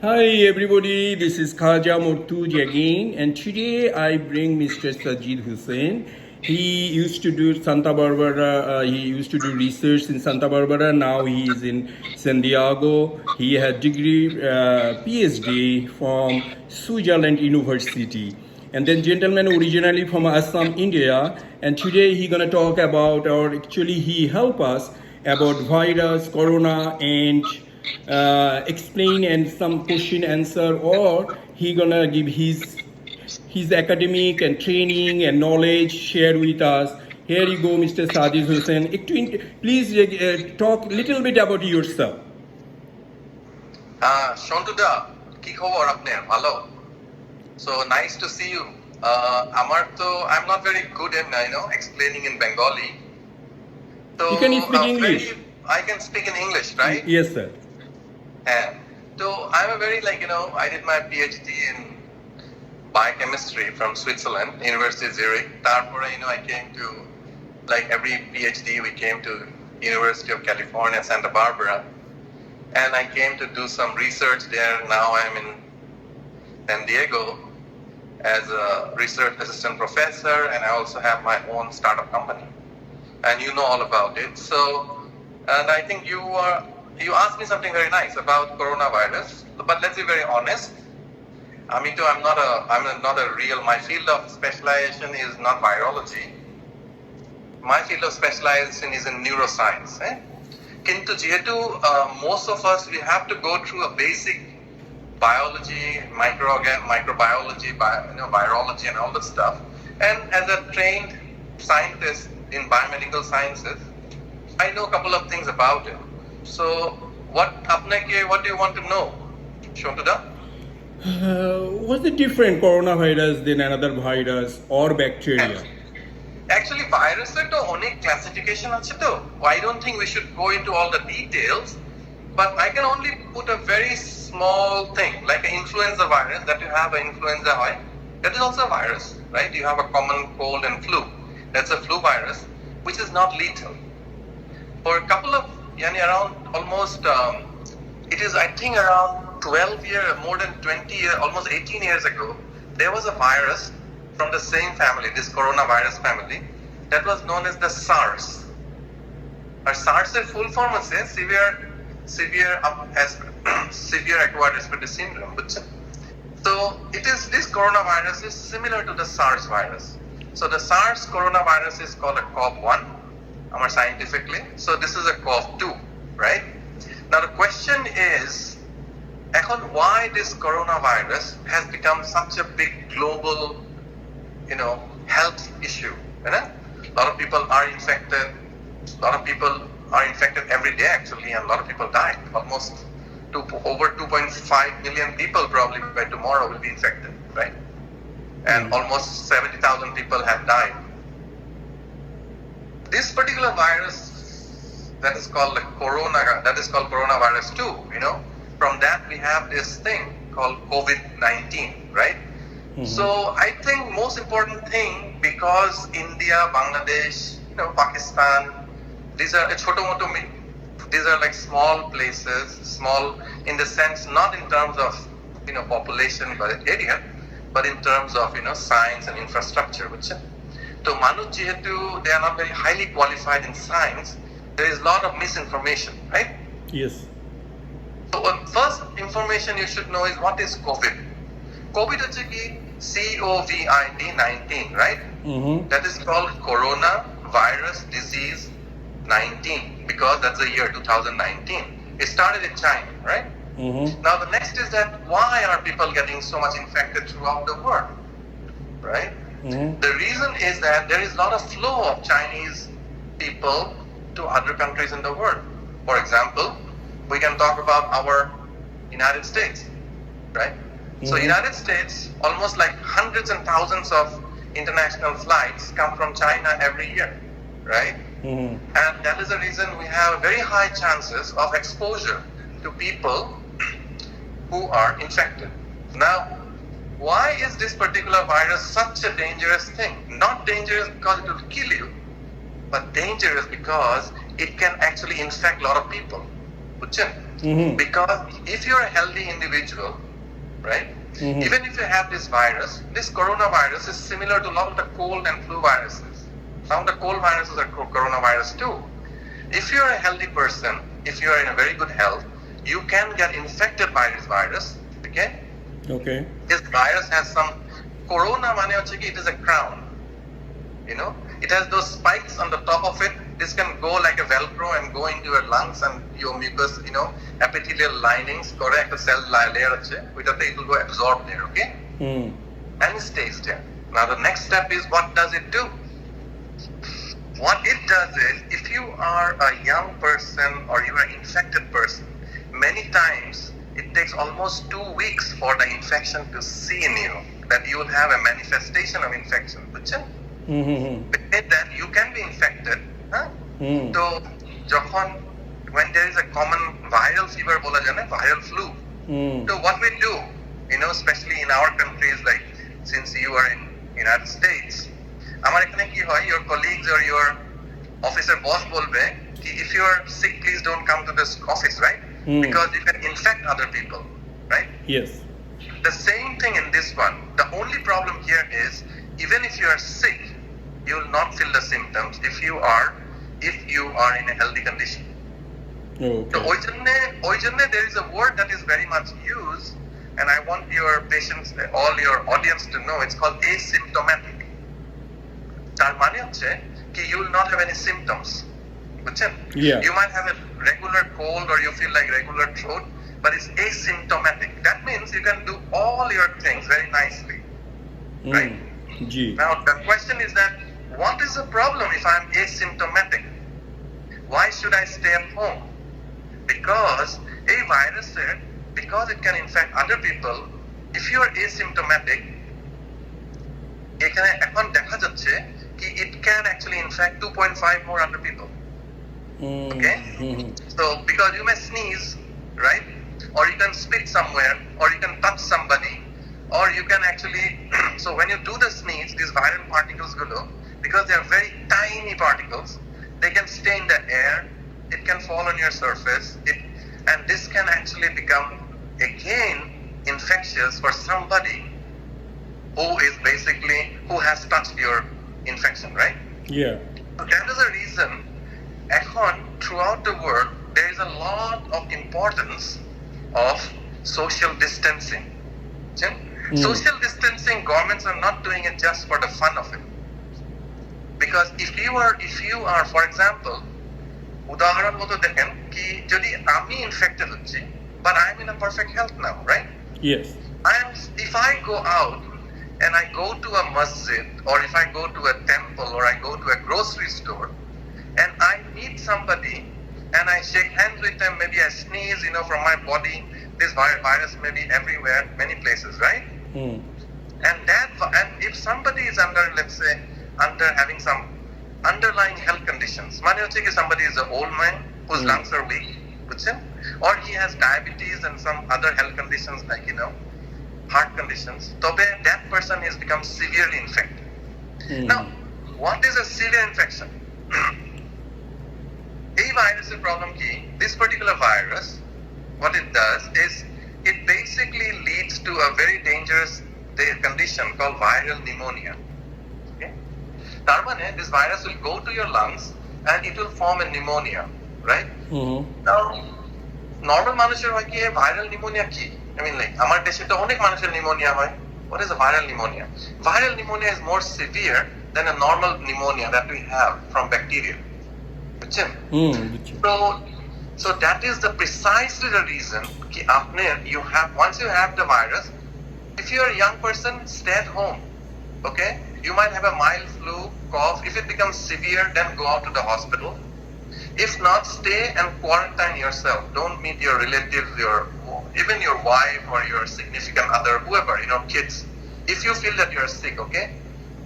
Hi everybody, this is Khaja Mortuj again, and today I bring Mr. Sajid Husain. He used to do Santa Barbara, he used to do research in Santa Barbara, now he is in San Diego. He had degree, PhD from Switzerland University. And then gentleman originally from Assam, India, and today he gonna talk about, or actually he help us about virus, corona, and explain and some question answer, or he gonna give his academic and training and knowledge share with us. Here you go, Mr. Sajid Hussain. Please talk a little bit about yourself. সন্টুদা কি খবর আপনার ভালো so nice to see you আমার তো I'm not very good in explaining in Bengali so You can speak English. I can speak in English, right? Yes, sir. And so I'm a very I did my PhD in biochemistry from Switzerland, University of Zurich. Therefore, I came to, like every PhD, we came to University of California, Santa Barbara. And I came to do some research there. Now I'm in San Diego as a research assistant professor, and I also have my own startup company. And you know all about it. So, and I think you asked me something very nice about coronavirus, but let's be very honest. I'm not a real, my field of specialization is not virology. My field of specialization is in neuroscience. Kintu jehetu most of us, we have to go through a basic biology, microbiology, virology and all that stuff. And as a trained scientist in biomedical sciences, I know a couple of things about it. So, what do you want to know, Shontuda? What's the different coronavirus than another virus or bacteria? Actually, virus er to onek classification ache to. I don't think we should go into all the details, but I can only put a very small thing, like an influenza virus, that you have an influenza hoy. That is also a virus, right? You have a common cold and flu. That's a flu virus, which is not lethal. For a couple of around almost it is I think around 12 years, more than 20 years, almost 18 years ago, there was a virus from the same family, this coronavirus family, that was known as the SARS. Or SARS এর full form is severe acquired respiratory syndrome. So this coronavirus is similar to the SARS virus. So the SARS coronavirus is called a COV1. Scientifically. So this is a COV2, right? Now the question is, why this coronavirus has become such a big global, health issue? A lot of people are infected. A lot of people are infected every day, actually, and a lot of people die. Almost over 2.5 million people probably by tomorrow will be infected, right? And almost 70,000 people have died. This particular virus that is called coronavirus 2, from that we have this thing called COVID-19, right? Mm-hmm. So I think most important thing, because India, Bangladesh, Pakistan, these are like small places, small in the sense, not in terms of population but area, but in terms of science and infrastructure, which so Manu jehetu they are not very highly qualified in science, there is a lot of misinformation, right? Yes. So first information you should know is what is COVID. COVID is COVID-19, right? Mm-hmm. That is called coronavirus disease 19 because that's the year 2019. It started in China, right? Mm-hmm. Now the next is that why are people getting so much infected throughout the world, right? Mm-hmm. The reason is that there is a lot of flow of Chinese people to other countries in the world. For example, we can talk about our United States, right? Mm-hmm. So United States, almost like hundreds and thousands of international flights come from China every year, right? Mm-hmm. And that is the reason we have very high chances of exposure to people who are infected. Now, why is this particular virus such a dangerous thing? Not dangerous because it will kill you, but dangerous because it can actually infect a lot of people. বুঝছেন? Because if you're a healthy individual, right? Even if you have this virus, this coronavirus is similar to a lot of the cold and flu viruses. Some of the cold viruses are coronavirus too. If you're a healthy person, if you're in a very good health, you can get infected by this virus, okay? Okay. This virus has some corona mane hoche ki it is a crown. You know, it has those spikes on the top of it. This can go like a velcro and go into your lungs and your mucus, you know, epithelial linings, correct a cell layer which it will go absorb there, okay? And it stays there. Now the next step is, what does it do? What it does is, if you are a young person or you are an infected person, many times it takes almost 2 weeks for the infection to see in you, that you will have a manifestation of infection. That you can be infected. So, when there is a common viral fever, viral flu, so what we do, you know, especially in our countries, like since you are in United States, your colleagues or your officer boss bolbe, if you are sick, please don't come to this office, right? Because you can infect other people, right? Yes. The same thing in this one. The only problem here is, even if you are sick, you will not feel the symptoms if you are in a healthy condition. Okay. So, there is a word that is very much used, and I want your patients, all your audience to know, it's called asymptomatic. Tar mane hocche ki you will not have any symptoms. Yeah. You might have a regular cold or you feel like regular throat, but it's asymptomatic. That means you can do all your things very nicely, right? Now the question is that, what is the problem if I'm asymptomatic? Why should I stay at home? Because a virus, because it can infect other people, if you are asymptomatic, it can actually infect 2.5 more other people. Okay? So, because you may sneeze, right? Or you can spit somewhere, or you can touch somebody, or you can actually, so when you do the sneeze, these viral particles because they are very tiny particles, they can stay in the air, it can fall on your surface, and this can actually become, again, infectious for somebody who has touched your infection, right? Yeah. So that is the reason, throughout the world, there is a lot of importance of social distancing. Social distancing, governments are not doing it just for the fun of it. Because if you are, for example, udaharon moto dekhen ki jodi ami infected hocchi, but I am in a perfect health now, right? Yes. If I go out and I go to a masjid, or if I go to a temple, or I go to a grocery store, and I meet somebody and I shake hands with them, maybe I sneeze, you know, from my body, this virus may be everywhere, many places, right? And if somebody is under having some underlying health conditions, somebody is an old man whose lungs are weak, or he has diabetes and some other health conditions like, you know, heart conditions, that person has become severely infected. Now, what is a severe infection? A virus problem key, this particular virus, what it does is, it basically leads to a very dangerous condition called viral pneumonia. Okay? This virus will go to your lungs and it will form a pneumonia, right? Now, normal মানুষের হয় কি viral pneumonia কি? I mean, like, আমার দেশে তো অনেক মানুষের pneumonia হয়. What is a viral pneumonia? Viral pneumonia is more severe than a normal pneumonia that we have from bacteria. So that is precisely the reason once you have the virus, if you are a young person, stay at home. Okay? You might have a mild flu, cough. If it becomes severe, then go out to the hospital. If not, stay and quarantine yourself. Don't meet your relatives, even your wife or your significant other, whoever, you know, kids. If you feel that you're sick, okay?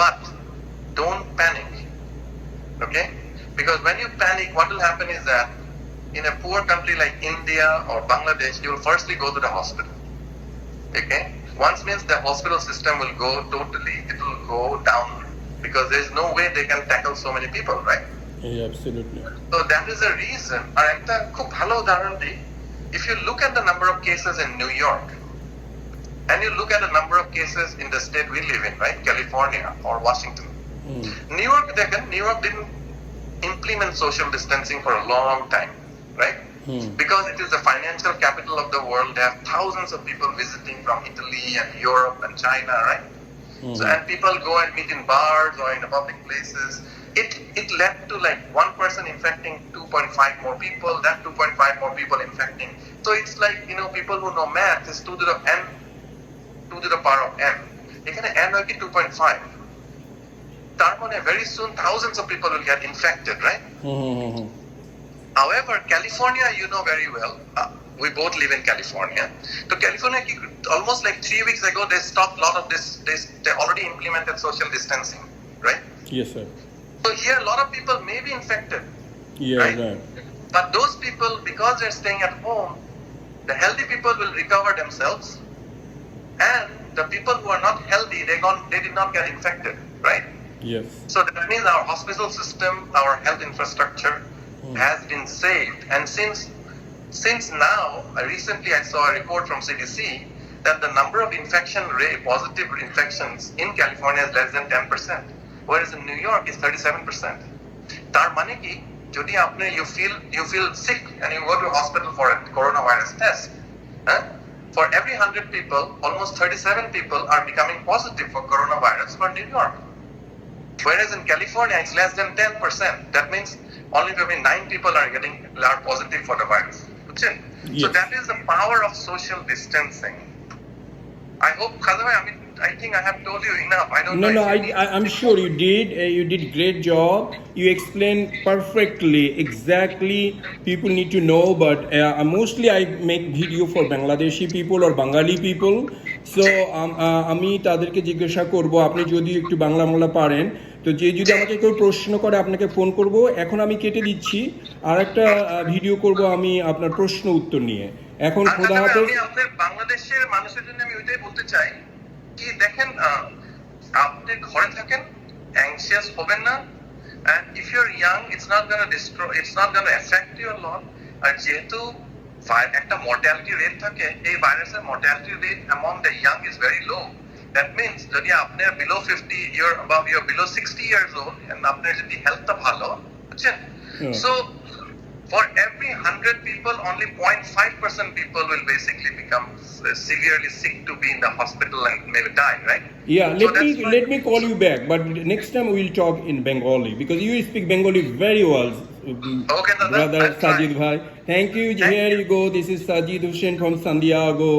But don't panic. Okay? Because when you panic, what will happen is that in a poor country like India or Bangladesh, you will firstly go to the hospital. Okay? Once means the hospital system will go totally, it will go down, because there is no way they can tackle so many people, right? Yeah, absolutely. So that is the reason. আর একটা খুব ভালো উদাহরণ দিই, if you look at the number of cases in New York and you look at the number of cases in the state we live in, right, California or Washington, New York didn't implement social distancing for a long time, right? Because it is the financial capital of the world. They have thousands of people visiting from Italy and Europe and China, right? So, and people go and meet in bars or in the public places. It led to like one person infecting 2.5 more people, that 2.5 more people infecting. So it's like, people who know math is 2 to the n, 2 to the power of n. এখানে n হয় কি 2.5. তার মানে very soon thousands of people will get infected, right? However, California, you know very well, we both live in California. So California, almost like 3 weeks ago, they stopped a lot of this. They already implemented social distancing, right? Yes, sir. So here, a lot of people may be infected. Yeah, right? But those people, because they're staying at home, the healthy people will recover themselves, and the people who are not healthy, they did not get infected, right? Yes. So that means our hospital system, our health infrastructure has been saved. And since now, recently I saw a report from CDC that the number of positive infections in California is less than 10%, whereas in New York is 37%. তার মানে কি, যদি আপনি you feel sick and you go to a hospital for a coronavirus test, for every 100 people, almost 37 people are becoming positive for coronavirus for New York. Whereas in California, it's less than 10%. That means only maybe 9 people are positive for the virus. Yes. So that is the power of social distancing. I hope, Khazabhai, I think I have told you enough. I don't know. No, I'm sure you did. You did great job. You explained perfectly, exactly. People need to know, but mostly I make video for Bangladeshi people or Bengali people. So আমি তাদেরকে জিজ্ঞাসা করব, আপনি যদি একটু বাংলা পারেন, তো যদি আমাকে কেউ প্রশ্ন করে আপনাকে ফোন করব। এখন আমি কেটে দিচ্ছি, আর একটা ভিডিও করব আমি আপনার প্রশ্ন উত্তর নিয়ে। এখন খোদা হাফেজ। আমি আপনার বাংলাদেশের মানুষের জন্য আমি ওইটাই বলতে চাই কি, দেখেন, আপনি ঘরে থাকেন, অ্যাংশিয়াস হবেন না, and if you're young, it's not going to affect you a lot. আর যেহেতু একটা মর্টালিটি রেট থাকে, এই ভাইরাসের mortality rate among the young is very low. That means যদি আপনি below 50, you're below 60 years old, and আপনার যদি হেলথটা ভালো, বুঝছেন? So for every 100 people, only 0.5% people will basically become severely sick to be in the hospital and maybe die, right? Yeah, let me call you back, but next time we'll talk in Bengali because you speak Bengali very well. Okay, brother Sajid Bhai. Thank you. Here you go. This is Sajid Husain from San Diego.